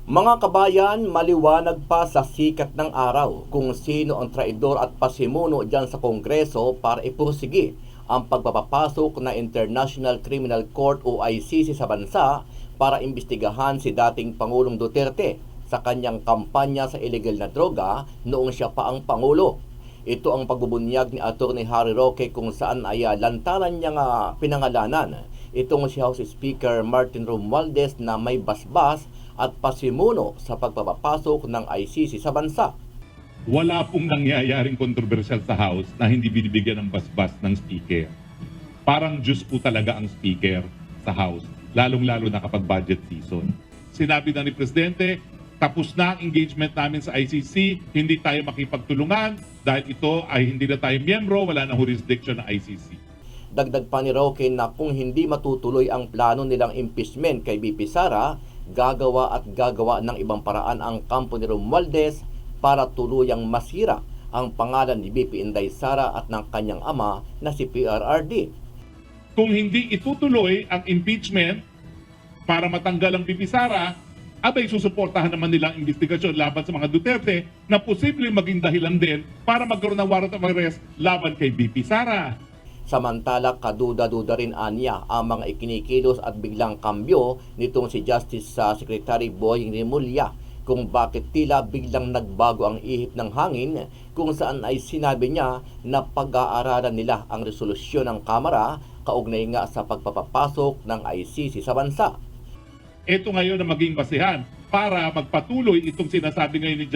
Mga kabayan, maliwanag pa sa sikat ng araw kung sino ang traidor at pasimuno dyan sa Kongreso para ipursige ang pagpapapasok na International Criminal Court o ICC sa bansa para imbestigahan si dating Pangulong Duterte sa kanyang kampanya sa illegal na droga noong siya pa ang Pangulo. Ito ang pagbubunyag ni Atty. Harry Roque kung saan ay lantaran niyang pinangalanan itong si House Speaker Martin Romualdez na may basbas at pasimuno sa pagpapapasok ng ICC sa bansa. Wala pong nangyayaring kontrobersyal sa House na hindi binibigyan ng basbas ng Speaker. Parang Diyos po talaga ang Speaker sa House, lalong-lalo na kapag budget season. Sinabi na ni Presidente, tapos na ang engagement namin sa ICC, hindi tayo makipagtulungan dahil ito ay hindi na tayo miyembro, wala na jurisdiction ng ICC. Dagdag pa ni Roque na kung hindi matutuloy ang plano nilang impeachment kay BP Sara, gagawa ng ibang paraan ang kampo ni Romualdez para tuluyang masira ang pangalan ni BP Inday Sara at ng kanyang ama na si PRRD. Kung hindi itutuloy ang impeachment para matanggal ang BP Sara, abay susuportahan naman nila ang investigasyon laban sa mga Duterte na posibleng maging dahilan din para magkaroon ng warrant of arrest laban kay BP Sara. Samantala, kaduda-duda rin anya ang mga ikinikilos at biglang kambyo nitong si Justice Secretary Boying Remulla kung bakit tila biglang nagbago ang ihip ng hangin kung saan ay sinabi niya na pag-aaralan nila ang resolusyon ng Kamara kaugnay nga sa pagpapapasok ng ICC sa bansa. Ito ngayon na maging basehan para magpatuloy itong sinasabi ngayon ni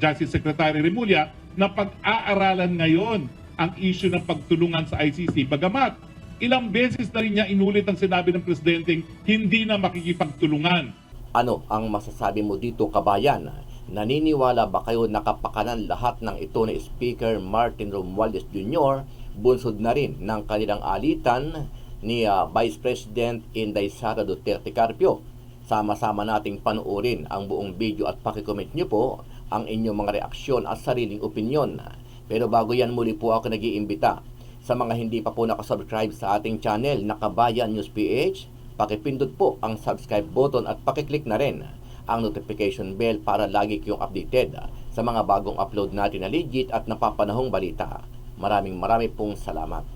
Justice Secretary Remulla na pag-aaralan ngayon ang issue ng pagtulungan sa ICC. Bagamat ilang beses na rin niya inulit ang sinabi ng Presidenteng hindi na makikipagtulungan. Ano ang masasabi mo dito, kabayan? Naniniwala ba kayo nakapakanan lahat ng ito ni Speaker Martin Romualdez Jr. bunsod na rin ng kanilang alitan ni Vice President Inday Sara Duterte Carpio? Sama-sama nating panoorin ang buong video at pakicomment nyo po ang inyong mga reaksyon at sariling opinyon. Pero bago yan, muli po ako nag-iimbita sa mga hindi pa po nakasubscribe sa ating channel na Kabayan News PH, pakipindot po ang subscribe button at pakiclick na rin ang notification bell para lagi kayong updated sa mga bagong upload natin na legit at napapanahong balita. Maraming pong salamat.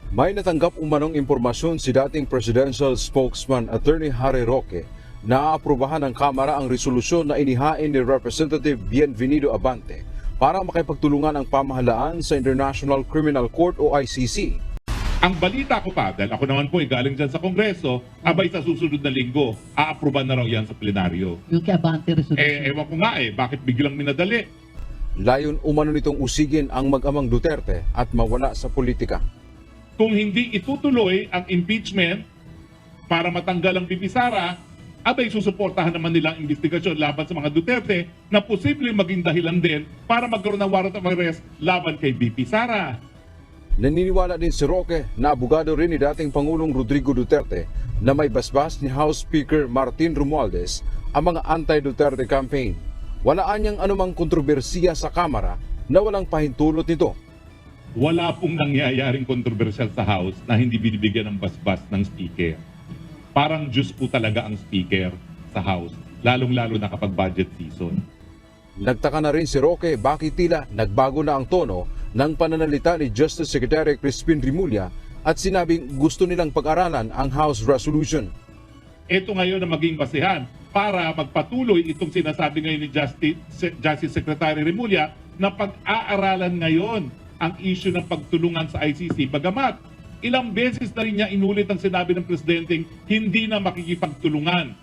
May natanggap umanong impormasyon si dating presidential spokesman Atty. Harry Roque na aaprubahan ng Kamara ang resolusyon na inihain ni Representative Bienvenido Abante para makipagtulungan ang pamahalaan sa International Criminal Court o ICC. Ang balita ko pa, dahil ako naman po galing dyan sa Kongreso, abay sa susunod na linggo, aapruban na raw yan sa plenaryo. Yung kay Abante resolution. Ewan ko nga bakit biglang minadali? Layon umano nitong usigin ang mag-amang Duterte at mawala sa politika. Kung hindi itutuloy ang impeachment para matanggal ang BP Sara, abay susuportahan naman nila ang investigasyon laban sa mga Duterte na posibleng maging dahilan din para magkaroon ng warrant of arrest laban kay BP Sara. Naniniwala din si Roque na abogado rin ni dating Pangulong Rodrigo Duterte na may basbas ni House Speaker Martin Romualdez ang mga anti-Duterte campaign. Walaan niyang anumang kontrobersiya sa Kamara na walang pahintulot nito. Wala pong nangyayaring kontrobersyal sa House na hindi binibigyan ng basbas ng Speaker. Parang Diyos po talaga ang Speaker sa House, lalong-lalo na kapag budget season. Nagtaka na rin si Roque bakit tila nagbago na ang tono ng pananalita ni Justice Secretary Crispin Remulla at sinabing gusto nilang pag-aralan ang House resolution. Ito ngayon na maging basehan para magpatuloy itong sinasabi ngayon ni Justice Secretary Remulla na pag-aaralan ngayon ang issue ng pagtulungan sa ICC. Bagamat ilang beses na rin niya inulit ang sinabi ng Presidenteng hindi na makikipagtulungan.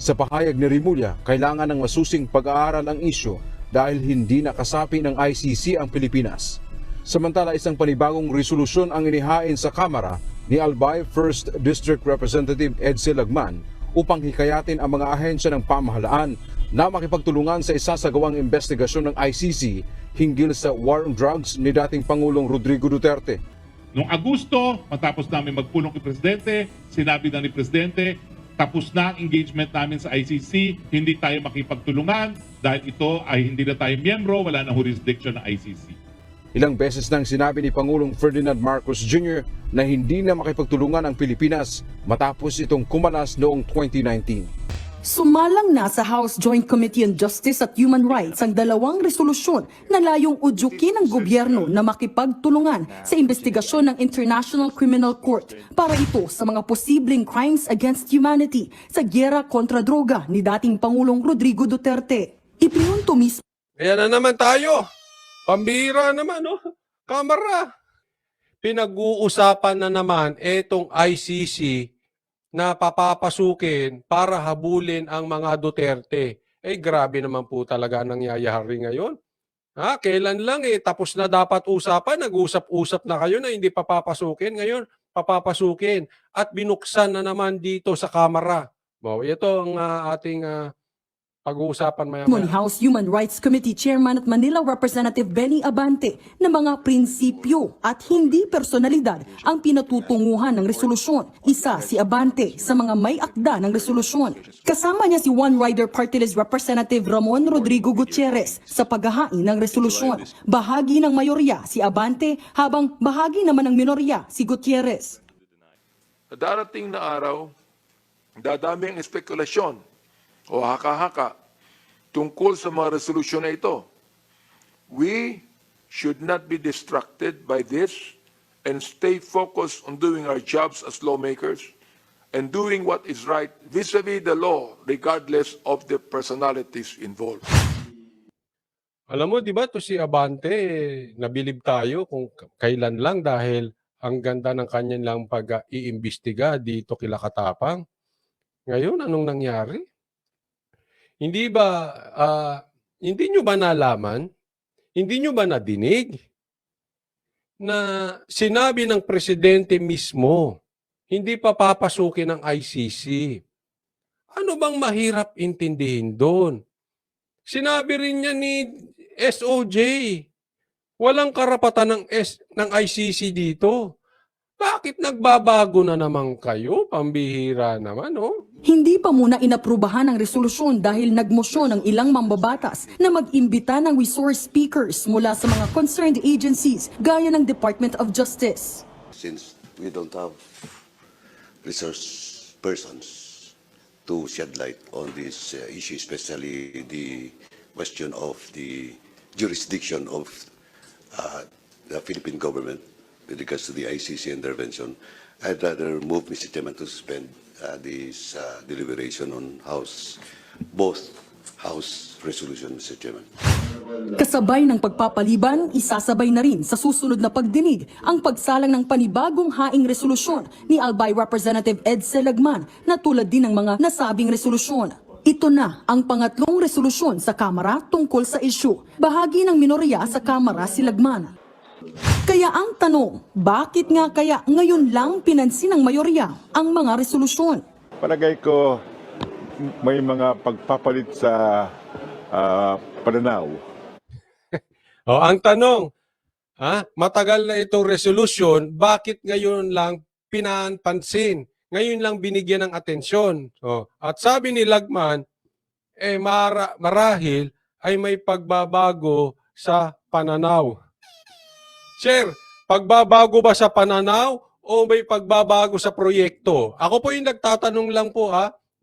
Sa pahayag ni Remulla, kailangan ng masusing pag-aaral ang isyu dahil hindi nakasapi ng ICC ang Pilipinas. Samantala, isang panibagong resolusyon ang inihain sa Kamara ni Albay 1st District Representative Edsel Lagman upang hikayatin ang mga ahensya ng pamahalaan na makipagtulungan sa isasagawang investigasyon ng ICC hinggil sa war on drugs ni dating Pangulong Rodrigo Duterte. Noong Agosto, matapos namin magpulong kay Presidente, sinabi na ni Presidente, tapos na ang engagement namin sa ICC, hindi tayo makipagtulungan dahil ito ay hindi na tayo miyembro, wala na jurisdiction ng ICC. Ilang beses nang sinabi ni Pangulong Ferdinand Marcos Jr. na hindi na makipagtulungan ang Pilipinas matapos itong kumalas noong 2019. Sumalang na sa House Joint Committee on Justice at Human Rights ang dalawang resolusyon na layong udyukin ng gobyerno na makipagtulungan sa investigasyon ng International Criminal Court para ito sa mga posibleng crimes against humanity sa gyera kontra droga ni dating Pangulong Rodrigo Duterte. Ipinunto mismo Ayan na naman tayo. Pambihira naman, no? Kamara. Pinag-uusapan na naman itong ICC na papapasukin para habulin ang mga Duterte. Grabe naman po talaga ang nangyayari ngayon. Kailan lang tapos na dapat usapan, nag-usap-usap na kayo na hindi papapasukin. Ngayon, papapasukin at binuksan na naman dito sa Kamara. Ito ang ating pag-uusapan ni maya-maya. House Human Rights Committee Chairman at Manila Representative Benny Abante na mga prinsipyo at hindi personalidad ang pinatutunguhan ng resolusyon. Isa si Abante sa mga may akda ng resolusyon. Kasama niya si One Rider Party List Representative Ramon Rodrigo Gutierrez sa paghahain ng resolusyon. Bahagi ng mayorya si Abante habang bahagi naman ng minorya si Gutierrez. Sa darating na araw, dadami ang espekulasyon o haka-haka tungkol sa mga resolusyon na ito. We should not be distracted by this and stay focused on doing our jobs as lawmakers and doing what is right vis-a-vis the law regardless of the personalities involved. Alam mo, di ba, to si Abante, nabilib tayo kung kailan lang dahil ang ganda ng kanyang pag-iimbestiga dito kila Katapang. Ngayon, anong nangyari? Hindi nyo ba nalaman, hindi nyo ba nadinig na sinabi ng presidente mismo, hindi pa papasukin ng ICC? Ano bang mahirap intindihin doon? Sinabi rin niya ni SOJ, walang karapatan ng ICC dito. Bakit nagbabago na naman kayo? Pambihira naman, no? Hindi pa muna inaprubahan ang resolusyon dahil nagmosyon ang ilang mambabatas na mag-imbita ng resource speakers mula sa mga concerned agencies gaya ng Department of Justice. Since we don't have resource persons to shed light on this issue, especially the question of the jurisdiction of the Philippine government with regards to the ICC intervention, I'd rather move, Mr. Chairman, to suspend this deliberation on both House resolution, Mr. Chairman. Kasabay ng pagpapaliban, isasabay na rin sa susunod na pagdinig ang pagsalang ng panibagong haing resolusyon ni Albay Representative Ed Selagman na tulad din ng mga nasabing resolusyon. Ito na ang pangatlong resolusyon sa Kamara tungkol sa isyu. Bahagi ng minorya sa Kamara si Lagman. Kaya ang tanong, bakit nga kaya ngayon lang pinansin ng mayorya ang mga resolusyon? Palagay ko may mga pagpapalit sa pananaw. Ang tanong, matagal na itong resolution, bakit ngayon lang pinapansin? Ngayon lang binigyan ng atensyon. At sabi ni Lagman, marahil ay may pagbabago sa pananaw. Sir, pagbabago ba sa pananaw o may pagbabago sa proyekto? Ako po yung nagtatanong lang po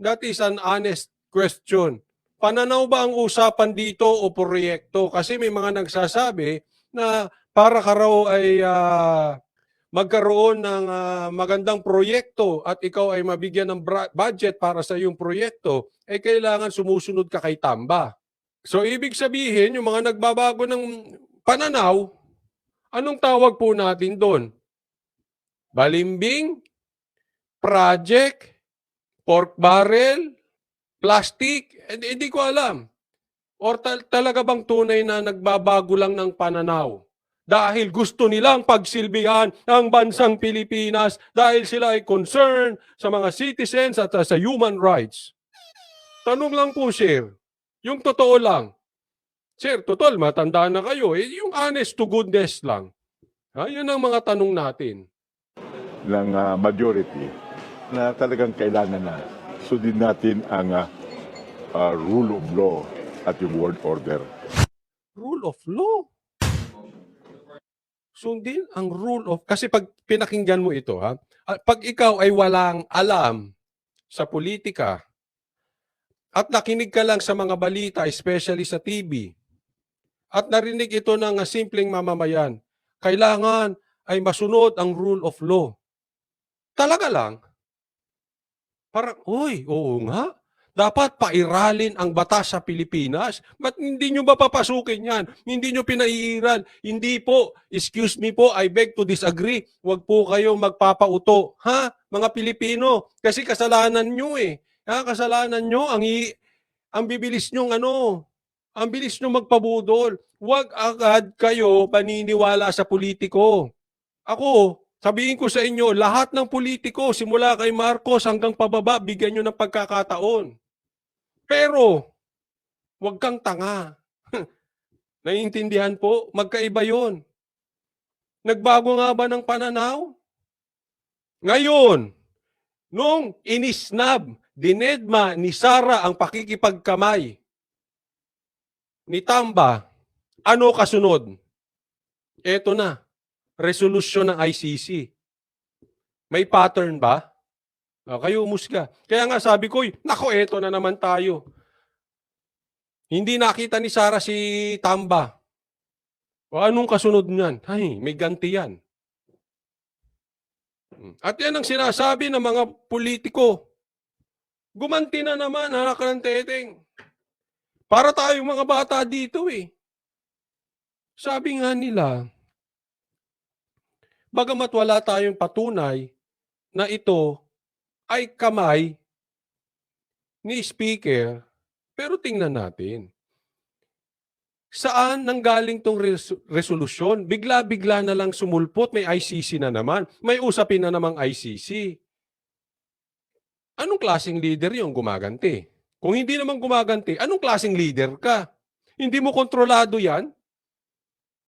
That is an honest question. Pananaw ba ang usapan dito o proyekto? Kasi may mga nagsasabi na para ka raw ay magkaroon ng magandang proyekto at ikaw ay mabigyan ng budget para sa iyong proyekto, kailangan sumusunod ka kay Tamba. So ibig sabihin, yung mga nagbabago ng pananaw, anong tawag po natin doon? Balimbing? Project? Pork barrel? Plastic? Hindi ko alam. Or talaga bang tunay na nagbabago lang ng pananaw? Dahil gusto nilang pagsilbihan ang bansang Pilipinas dahil sila ay concerned sa mga citizens at sa human rights. Tanong lang po, sir. Yung totoo lang. Sir, total, matanda na kayo. Yung honest to goodness lang. Yun ang mga tanong natin. Ng majority na talagang kailangan na sundin natin ang rule of law at yung world order. Rule of law? Sundin ang rule of... Kasi pag pinakinggan mo ito, pag ikaw ay walang alam sa politika, at nakinig ka lang sa mga balita, especially sa TV, at narinig ito ng simpleng mamamayan, kailangan ay masunod ang rule of law. Talaga lang, parang, uy, oo nga, dapat pairalin ang batas sa Pilipinas. Ba't hindi nyo ba papasukin yan? Hindi nyo pinaiiral. Hindi po, excuse me po, I beg to disagree. Huwag po kayong magpapauto. Ha? Mga Pilipino, kasi kasalanan nyo eh. Ha? Kasalanan nyo, ang bibilis nyong ang bilis nyo magpabudol. Huwag agad kayo paniniwala sa politiko. Ako, sabihin ko sa inyo, lahat ng politiko, simula kay Marcos hanggang pababa, bigyan nyo ng pagkakataon. Pero, huwag kang tanga. Naiintindihan po? Magkaiba yon. Nagbago nga ba ng pananaw? Ngayon, nung inisnab, dinedma ni Sara ang pakikipagkamay ni Tamba, ano kasunod? Eto na, resolusyon ng ICC. May pattern ba? Kayo umusga. Kaya nga sabi ko, nako, eto na naman tayo. Hindi nakita ni Sara si Tamba. O anong kasunod niyan? Ay, may ganti yan. At yan ang sinasabi ng mga politiko. Gumanti na naman, anak ng teteng. Para tayong mga bata dito eh. Sabi nga nila, bagamat wala tayong patunay na ito ay kamay ni Speaker, pero tingnan natin. Saan nanggaling tong resolusyon? Bigla-bigla na lang sumulpot, may ICC na naman. May usapin na namang ICC. Anong klaseng leader yung gumaganti? Kung hindi naman gumaganti, anong klaseng leader ka? Hindi mo kontrolado yan?